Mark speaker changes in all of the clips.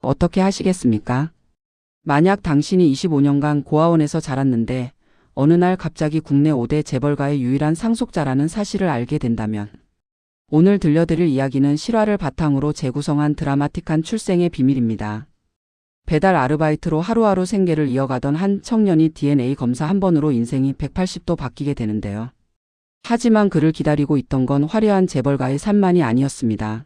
Speaker 1: 어떻게 하시겠습니까? 만약 당신이 25년간 고아원에서 자랐는데 어느 날 갑자기 국내 5대 재벌가의 유일한 상속자라는 사실을 알게 된다면 오늘 들려드릴 이야기는 실화를 바탕으로 재구성한 드라마틱한 출생의 비밀입니다. 배달 아르바이트로 하루하루 생계를 이어가던 한 청년이 DNA 검사 한 번으로 인생이 180도 바뀌게 되는데요. 하지만 그를 기다리고 있던 건 화려한 재벌가의 산만이 아니었습니다.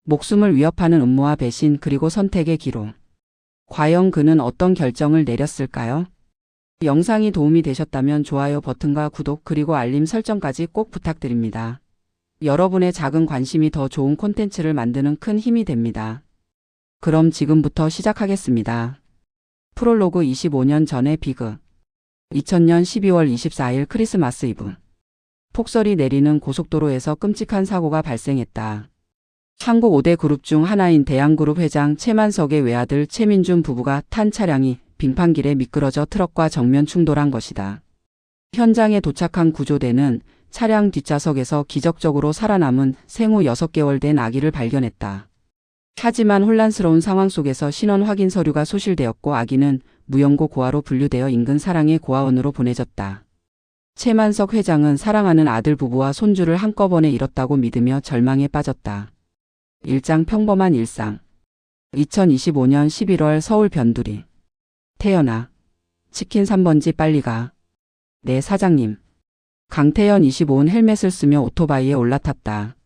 Speaker 1: 목숨을 위협하는 음모와 배신 그리고 선택의 기로. 과연 그는 어떤 결정을 내렸을까요? 영상이 도움이 되셨다면 좋아요 버튼과 구독 그리고 알림 설정까지 꼭 부탁드립니다. 여러분의 작은 관심이 더 좋은 콘텐츠를 만드는 큰 힘이 됩니다. 그럼 지금부터 시작하겠습니다. 프롤로그 25년 전의 비극. 2000년 12월 24일 크리스마스 이브. 폭설이 내리는 고속도로에서 끔찍한 사고가 발생했다. 한국 5대 그룹 중 하나인 대양그룹 회장 최만석의 외아들 최민준 부부가 탄 차량이 빙판길에 미끄러져 트럭과 정면 충돌한 것이다. 현장에 도착한 구조대는 차량 뒷좌석에서 기적적으로 살아남은 생후 6개월 된 아기를 발견했다. 하지만 혼란스러운 상황 속에서 신원 확인 서류가 소실되었고 아기는 무연고 고아로 분류되어 인근 사랑의 고아원으로 보내졌다. 최만석 회장은 사랑하는 아들 부부와 손주를 한꺼번에 잃었다고 믿으며 절망에 빠졌다. 일장 평범한 일상. 2025년 11월 서울 변두리. 태연아. 치킨 3번지 빨리 가. 네 사장님. 강태연 25은 헬멧을 쓰며 오토바이에 올라탔다.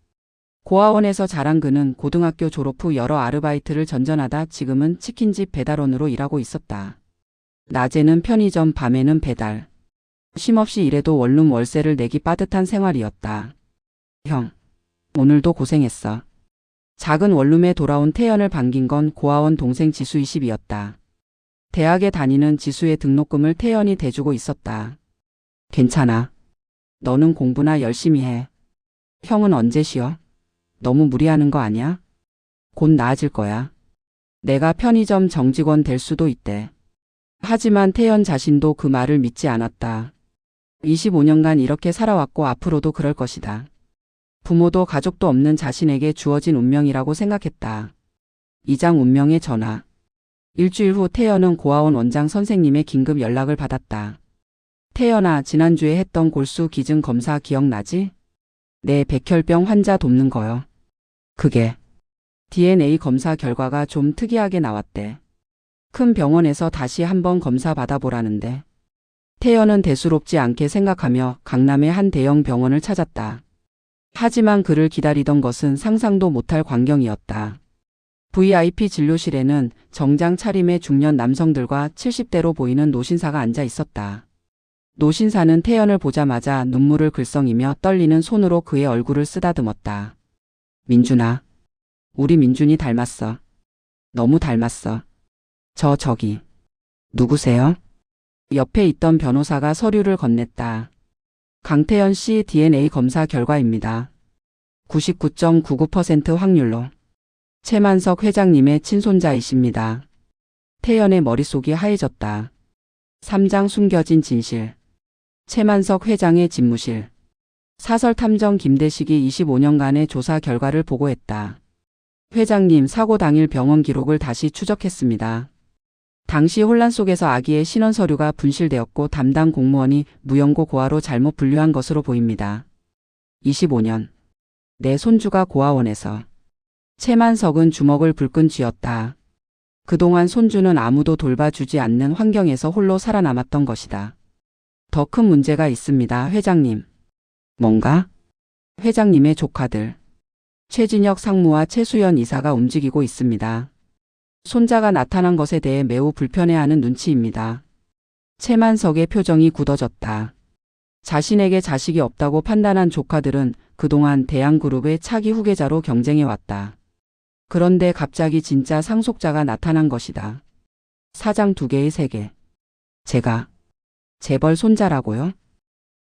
Speaker 1: 고아원에서 자란 그는 고등학교 졸업 후 여러 아르바이트를 전전하다 지금은 치킨집 배달원으로 일하고 있었다. 낮에는 편의점, 밤에는 배달. 쉼없이 일해도 원룸 월세를 내기 빠듯한 생활이었다. 형, 오늘도 고생했어. 작은 원룸에 돌아온 태연을 반긴 건 고아원 동생 지수 20이었다. 대학에 다니는 지수의 등록금을 태연이 대주고 있었다. 괜찮아. 너는 공부나 열심히 해. 형은 언제 쉬어? 너무 무리하는 거 아니야? 곧 나아질 거야. 내가 편의점 정직원 될 수도 있대. 하지만 태연 자신도 그 말을 믿지 않았다. 25년간 이렇게 살아왔고 앞으로도 그럴 것이다. 부모도 가족도 없는 자신에게 주어진 운명이라고 생각했다. 이장 운명의 전화. 일주일 후 태연은 고아원 원장 선생님의 긴급 연락을 받았다. 태연아, 지난주에 했던 골수 기증 검사 기억나지? 네, 백혈병 환자 돕는 거요. 그게 DNA 검사 결과가 좀 특이하게 나왔대. 큰 병원에서 다시 한번 검사 받아보라는데. 태연은 대수롭지 않게 생각하며 강남의 한 대형 병원을 찾았다. 하지만 그를 기다리던 것은 상상도 못할 광경이었다. VIP 진료실에는 정장 차림의 중년 남성들과 70대로 보이는 노신사가 앉아 있었다. 노신사는 태연을 보자마자 눈물을 글썽이며 떨리는 손으로 그의 얼굴을 쓰다듬었다. 민준아, 우리 민준이 닮았어. 너무 닮았어. 저기. 누구세요? 옆에 있던 변호사가 서류를 건넸다. 강태연 씨 DNA 검사 결과입니다. 99.99% 확률로. 최만석 회장님의 친손자이십니다. 태연의 머릿속이 하얘졌다. 3장 숨겨진 진실. 최만석 회장의 집무실. 사설탐정 김대식이 25년간의 조사 결과를 보고했다. 회장님, 사고 당일 병원 기록을 다시 추적했습니다. 당시 혼란 속에서 아기의 신원 서류가 분실되었고 담당 공무원이 무연고 고아로 잘못 분류한 것으로 보입니다. 25년. 내 손주가 고아원에서. 최만석은 주먹을 불끈 쥐었다. 그동안 손주는 아무도 돌봐주지 않는 환경에서 홀로 살아남았던 것이다. 더 큰 문제가 있습니다, 회장님. 뭔가? 회장님의 조카들. 최진혁 상무와 최수연 이사가 움직이고 있습니다. 손자가 나타난 것에 대해 매우 불편해하는 눈치입니다. 최만석의 표정이 굳어졌다. 자신에게 자식이 없다고 판단한 조카들은 그동안 대양그룹의 차기 후계자로 경쟁해왔다. 그런데 갑자기 진짜 상속자가 나타난 것이다. 사장 2개의 세계. 제가 재벌 손자라고요?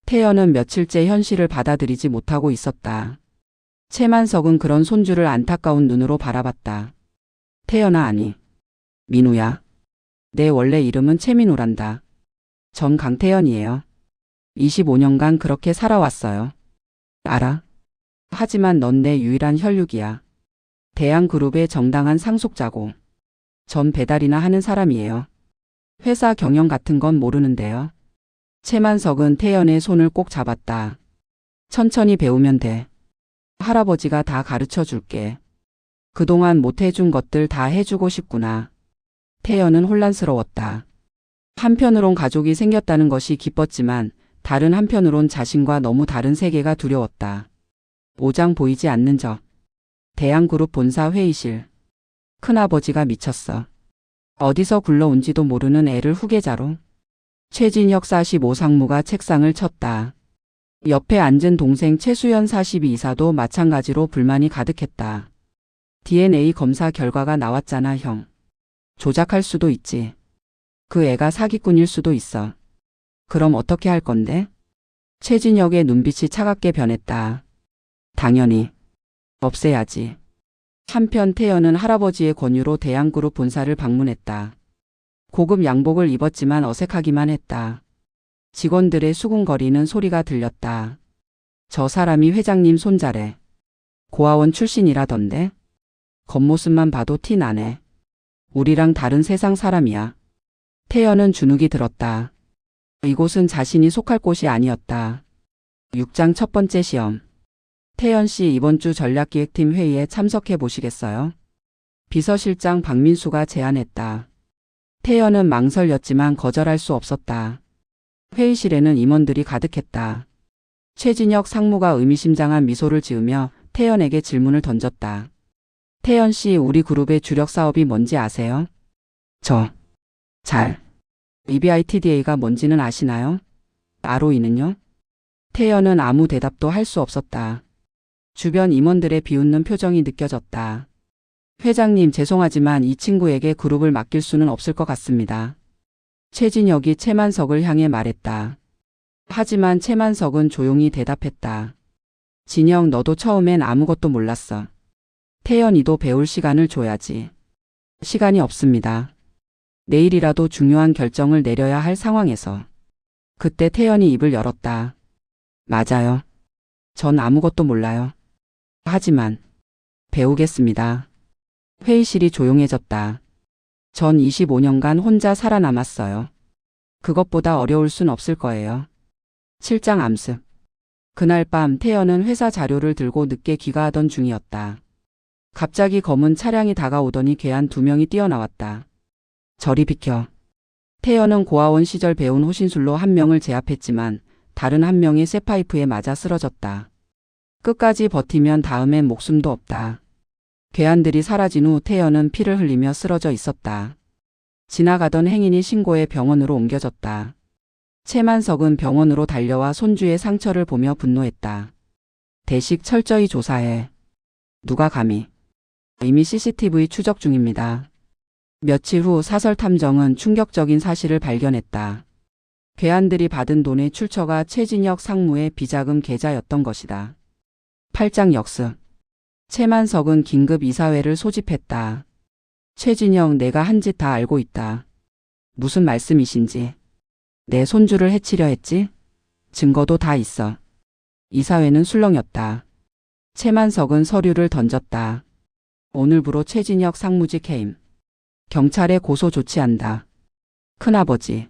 Speaker 1: 태연은 며칠째 현실을 받아들이지 못하고 있었다. 최만석은 그런 손주를 안타까운 눈으로 바라봤다. 태연아, 아니. 민우야. 내 원래 이름은 최민우란다. 전 강태연이에요. 25년간 그렇게 살아왔어요. 알아? 하지만 넌 내 유일한 혈육이야. 대양그룹의 정당한 상속자고. 전 배달이나 하는 사람이에요. 회사 경영 같은 건 모르는데요. 최만석은 태연의 손을 꼭 잡았다. 천천히 배우면 돼. 할아버지가 다 가르쳐 줄게. 그동안 못 해준 것들 다 해주고 싶구나. 태연은 혼란스러웠다. 한편으론 가족이 생겼다는 것이 기뻤지만 다른 한편으론 자신과 너무 다른 세계가 두려웠다. 오장 보이지 않는 적. 대양그룹 본사 회의실. 큰아버지가 미쳤어. 어디서 굴러온지도 모르는 애를 후계자로. 최진혁 45 상무가 책상을 쳤다. 옆에 앉은 동생 최수연 42 이사도 마찬가지로 불만이 가득했다. DNA 검사 결과가 나왔잖아, 형. 조작할 수도 있지. 그 애가 사기꾼일 수도 있어. 그럼 어떻게 할 건데? 최진혁의 눈빛이 차갑게 변했다. 당연히 없애야지. 한편 태연은 할아버지의 권유로 대양그룹 본사를 방문했다. 고급 양복을 입었지만 어색하기만 했다. 직원들의 수군거리는 소리가 들렸다. 저 사람이 회장님 손자래. 고아원 출신이라던데? 겉모습만 봐도 티 나네. 우리랑 다른 세상 사람이야. 태연은 주눅이 들었다. 이곳은 자신이 속할 곳이 아니었다. 6장 첫 번째 시험. 태연 씨 이번 주 전략기획팀 회의에 참석해 보시겠어요? 비서실장 박민수가 제안했다. 태연은 망설였지만 거절할 수 없었다. 회의실에는 임원들이 가득했다. 최진혁 상무가 의미심장한 미소를 지으며 태연에게 질문을 던졌다. 태연 씨, 우리 그룹의 주력 사업이 뭔지 아세요? 잘. EBITDA가 뭔지는 아시나요? ROE는요? 태연은 아무 대답도 할 수 없었다. 주변 임원들의 비웃는 표정이 느껴졌다. 회장님, 죄송하지만 이 친구에게 그룹을 맡길 수는 없을 것 같습니다. 최진혁이 최만석을 향해 말했다. 하지만 최만석은 조용히 대답했다. 진혁, 너도 처음엔 아무것도 몰랐어. 태연이도 배울 시간을 줘야지. 시간이 없습니다. 내일이라도 중요한 결정을 내려야 할 상황에서. 그때 태연이 입을 열었다. 맞아요. 전 아무것도 몰라요. 하지만 배우겠습니다. 회의실이 조용해졌다. 전 25년간 혼자 살아남았어요. 그것보다 어려울 순 없을 거예요. 실장 암습. 그날 밤 태연은 회사 자료를 들고 늦게 귀가하던 중이었다. 갑자기 검은 차량이 다가오더니 괴한 2명이 뛰어나왔다. 저리 비켜. 태연은 고아원 시절 배운 호신술로 한 명을 제압했지만 다른 한 명이 쇠파이프에 맞아 쓰러졌다. 끝까지 버티면 다음엔 목숨도 없다. 괴한들이 사라진 후 태연은 피를 흘리며 쓰러져 있었다. 지나가던 행인이 신고해 병원으로 옮겨졌다. 최만석은 병원으로 달려와 손주의 상처를 보며 분노했다. 대식 철저히 조사해. 누가 감히. 이미 CCTV 추적 중입니다. 며칠 후 사설 탐정은 충격적인 사실을 발견했다. 괴한들이 받은 돈의 출처가 최진혁 상무의 비자금 계좌였던 것이다. 8장 역습. 최만석은 긴급 이사회를 소집했다. 최진혁, 내가 한 짓 다 알고 있다. 무슨 말씀이신지. 내 손주를 해치려 했지? 증거도 다 있어. 이사회는 술렁였다. 최만석은 서류를 던졌다. 오늘부로 최진혁 상무직 해임. 경찰에 고소 조치한다. 큰아버지.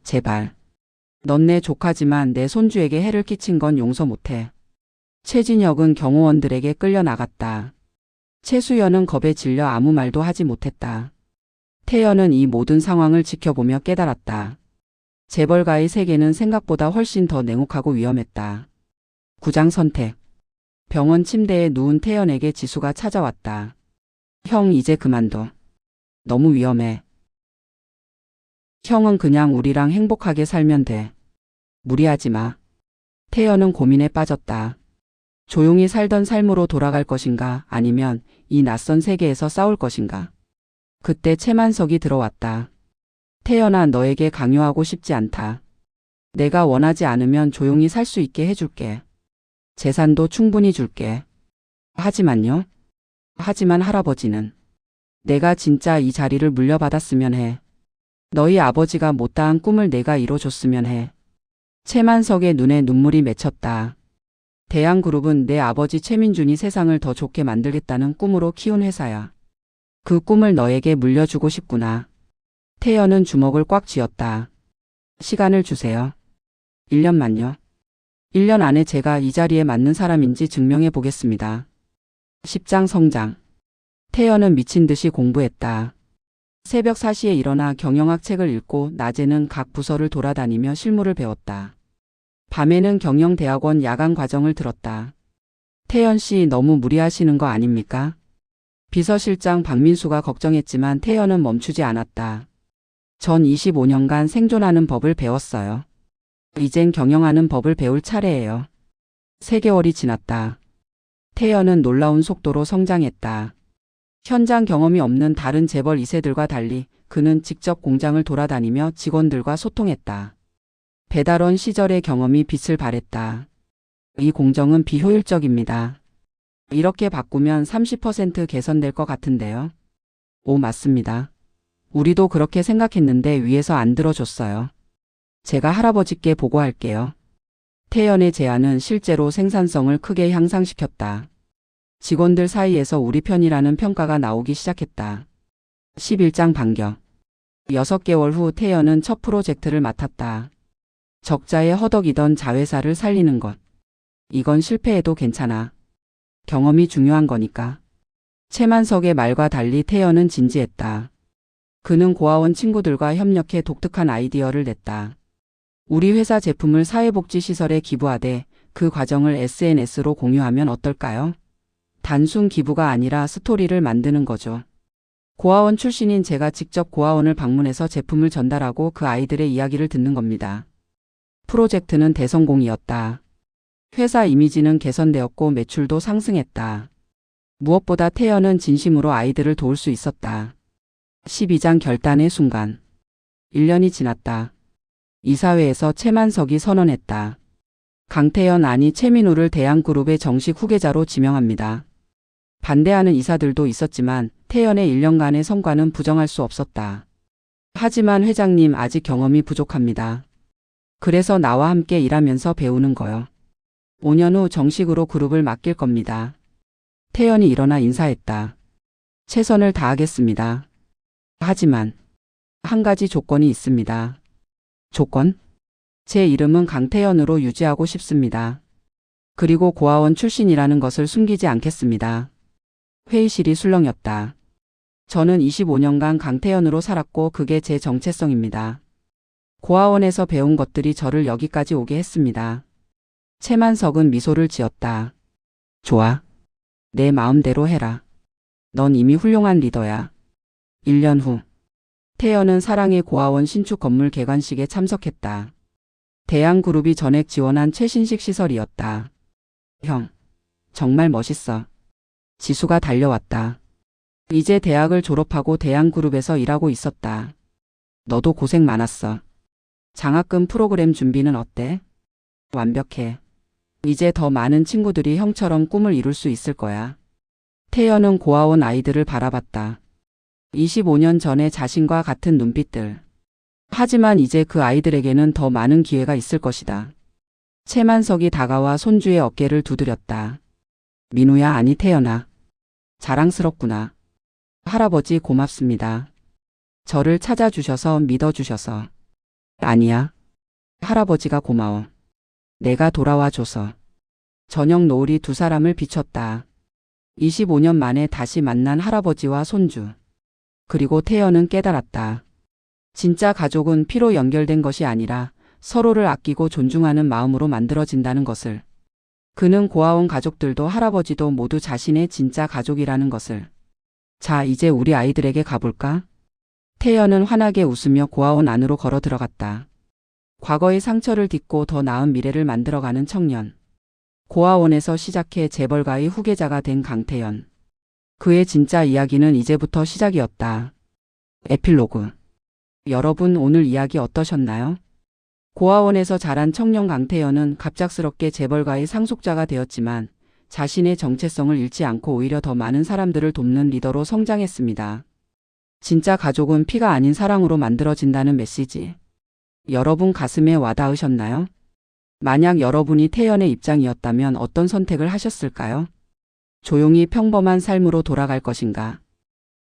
Speaker 1: 제발. 넌 내 조카지만 내 손주에게 해를 끼친 건 용서 못해. 최진혁은 경호원들에게 끌려나갔다. 최수연은 겁에 질려 아무 말도 하지 못했다. 태연은 이 모든 상황을 지켜보며 깨달았다. 재벌가의 세계는 생각보다 훨씬 더 냉혹하고 위험했다. 구장 선택. 병원 침대에 누운 태연에게 지수가 찾아왔다. 형, 이제 그만둬. 너무 위험해. 형은 그냥 우리랑 행복하게 살면 돼. 무리하지 마. 태연은 고민에 빠졌다. 조용히 살던 삶으로 돌아갈 것인가, 아니면 이 낯선 세계에서 싸울 것인가. 그때 최만석이 들어왔다. 태연아, 너에게 강요하고 싶지 않다. 내가 원하지 않으면 조용히 살 수 있게 해줄게. 재산도 충분히 줄게. 하지만요? 하지만 할아버지는. 내가 진짜 이 자리를 물려받았으면 해. 너희 아버지가 못다한 꿈을 내가 이뤄줬으면 해. 최만석의 눈에 눈물이 맺혔다. 대양그룹은 내 아버지 최민준이 세상을 더 좋게 만들겠다는 꿈으로 키운 회사야. 그 꿈을 너에게 물려주고 싶구나. 태연은 주먹을 꽉 쥐었다. 시간을 주세요. 1년만요. 1년 안에 제가 이 자리에 맞는 사람인지 증명해 보겠습니다. 10장 성장. 태연은 미친 듯이 공부했다. 새벽 4시에 일어나 경영학 책을 읽고 낮에는 각 부서를 돌아다니며 실무를 배웠다. 밤에는 경영대학원 야간 과정을 들었다. 태연 씨 너무 무리하시는 거 아닙니까? 비서실장 박민수가 걱정했지만 태연은 멈추지 않았다. 전 25년간 생존하는 법을 배웠어요. 이젠 경영하는 법을 배울 차례예요. 3개월이 지났다. 태연은 놀라운 속도로 성장했다. 현장 경험이 없는 다른 재벌 2세들과 달리 그는 직접 공장을 돌아다니며 직원들과 소통했다. 배달원 시절의 경험이 빛을 발했다. 이 공정은 비효율적입니다. 이렇게 바꾸면 30% 개선될 것 같은데요. 오, 맞습니다. 우리도 그렇게 생각했는데 위에서 안 들어줬어요. 제가 할아버지께 보고할게요. 태연의 제안은 실제로 생산성을 크게 향상시켰다. 직원들 사이에서 우리 편이라는 평가가 나오기 시작했다. 11장 반격. 6개월 후 태연은 첫 프로젝트를 맡았다. 적자에 허덕이던 자회사를 살리는 것. 이건 실패해도 괜찮아. 경험이 중요한 거니까. 최만석의 말과 달리 태연은 진지했다. 그는 고아원 친구들과 협력해 독특한 아이디어를 냈다. 우리 회사 제품을 사회복지시설에 기부하되 그 과정을 SNS로 공유하면 어떨까요? 단순 기부가 아니라 스토리를 만드는 거죠. 고아원 출신인 제가 직접 고아원을 방문해서 제품을 전달하고 그 아이들의 이야기를 듣는 겁니다. 프로젝트는 대성공이었다. 회사 이미지는 개선되었고 매출도 상승했다. 무엇보다 태연은 진심으로 아이들을 도울 수 있었다. 12장 결단의 순간. 1년이 지났다. 이사회에서 최만석이 선언했다. 강태연 아니 최민우를 대양그룹의 정식 후계자로 지명합니다. 반대하는 이사들도 있었지만 태연의 1년간의 성과는 부정할 수 없었다. 하지만 회장님 아직 경험이 부족합니다. 그래서 나와 함께 일하면서 배우는 거요. 5년 후 정식으로 그룹을 맡길 겁니다. 태연이 일어나 인사했다. 최선을 다하겠습니다. 하지만 한 가지 조건이 있습니다. 조건? 제 이름은 강태연으로 유지하고 싶습니다. 그리고 고아원 출신이라는 것을 숨기지 않겠습니다. 회의실이 술렁였다. 저는 25년간 강태연으로 살았고 그게 제 정체성입니다. 고아원에서 배운 것들이 저를 여기까지 오게 했습니다. 최만석은 미소를 지었다. 좋아. 내 마음대로 해라. 넌 이미 훌륭한 리더야. 1년 후. 태연은 사랑의 고아원 신축 건물 개관식에 참석했다. 대양그룹이 전액 지원한 최신식 시설이었다. 형, 정말 멋있어. 지수가 달려왔다. 이제 대학을 졸업하고 대양그룹에서 일하고 있었다. 너도 고생 많았어. 장학금 프로그램 준비는 어때? 완벽해. 이제 더 많은 친구들이 형처럼 꿈을 이룰 수 있을 거야. 태연은 고아원 아이들을 바라봤다. 25년 전의 자신과 같은 눈빛들. 하지만 이제 그 아이들에게는 더 많은 기회가 있을 것이다. 최만석이 다가와 손주의 어깨를 두드렸다. 민우야, 아니 태연아. 자랑스럽구나. 할아버지 고맙습니다. 저를 찾아주셔서 믿어주셔서. 아니야. 할아버지가 고마워. 내가 돌아와줘서. 저녁 노을이 두 사람을 비췄다. 25년 만에 다시 만난 할아버지와 손주. 그리고 태연은 깨달았다. 진짜 가족은 피로 연결된 것이 아니라 서로를 아끼고 존중하는 마음으로 만들어진다는 것을. 그는 고아원 가족들도 할아버지도 모두 자신의 진짜 가족이라는 것을. 자, 이제 우리 아이들에게 가볼까? 태연은 환하게 웃으며 고아원 안으로 걸어 들어갔다. 과거의 상처를 딛고 더 나은 미래를 만들어가는 청년. 고아원에서 시작해 재벌가의 후계자가 된 강태연. 그의 진짜 이야기는 이제부터 시작이었다. 에필로그. 여러분, 오늘 이야기 어떠셨나요? 고아원에서 자란 청년 강태연은 갑작스럽게 재벌가의 상속자가 되었지만 자신의 정체성을 잃지 않고 오히려 더 많은 사람들을 돕는 리더로 성장했습니다. 진짜 가족은 피가 아닌 사랑으로 만들어진다는 메시지. 여러분 가슴에 와닿으셨나요? 만약 여러분이 태연의 입장이었다면 어떤 선택을 하셨을까요? 조용히 평범한 삶으로 돌아갈 것인가?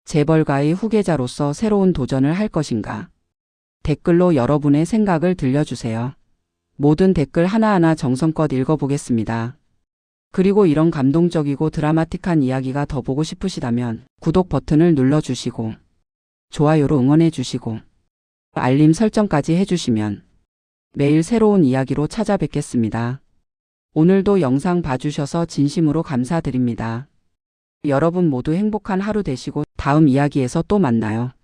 Speaker 1: 재벌가의 후계자로서 새로운 도전을 할 것인가? 댓글로 여러분의 생각을 들려주세요. 모든 댓글 하나하나 정성껏 읽어보겠습니다. 그리고 이런 감동적이고 드라마틱한 이야기가 더 보고 싶으시다면 구독 버튼을 눌러주시고 좋아요로 응원해주시고 알림 설정까지 해주시면 매일 새로운 이야기로 찾아뵙겠습니다. 오늘도 영상 봐주셔서 진심으로 감사드립니다. 여러분 모두 행복한 하루 되시고 다음 이야기에서 또 만나요.